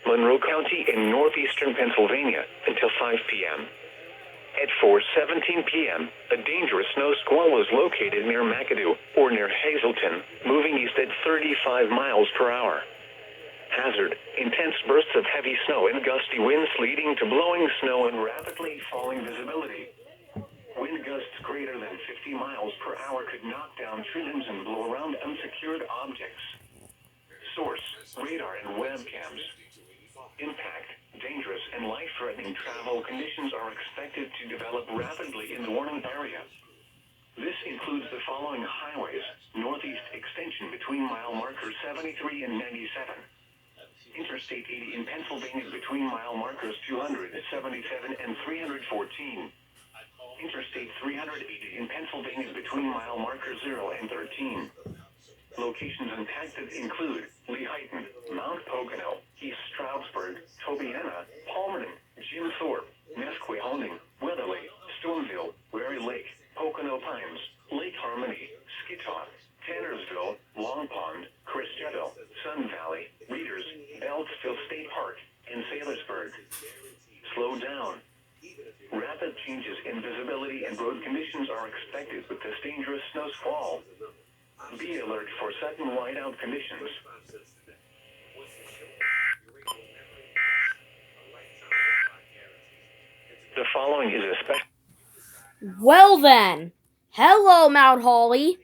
Monroe County in northeastern Pennsylvania until 5 p.m. At 4:17 p.m., a dangerous snow squall was located near McAdoo, or near Hazleton, moving east at 35 miles per hour. Hazard: intense bursts of heavy snow and gusty winds leading to blowing snow and rapidly falling visibility. Wind gusts greater than 50 miles per hour could knock down tree limbs and blow around unsecured objects. Source: radar and webcams. Impact: dangerous and life-threatening travel conditions are expected to develop rapidly in the warning area. This includes the following highways: northeast extension between mile markers 73 and 97. Interstate 80 in Pennsylvania between mile markers 277 and 314. Interstate 380 in Pennsylvania between mile markers 0 and 13. Locations impacted include Lehighton, Mount Pocono, East Stroudsburg, Tobiana, Palmerton, Jim Thorpe, Nesquehoning, Weatherly, Stoneville, Wary Lake, Pocono Pines, Lake Harmony, Skitoff, Tannersville, Long Pond, Cristiano, Sun Valley, Reeders, Beltsville State Park, and Sailorsburg. Slow down. Rapid changes in visibility and road conditions are expected with this dangerous snow squall. Be alert for sudden whiteout conditions. The following is a special... Well then, hello Mount Holly.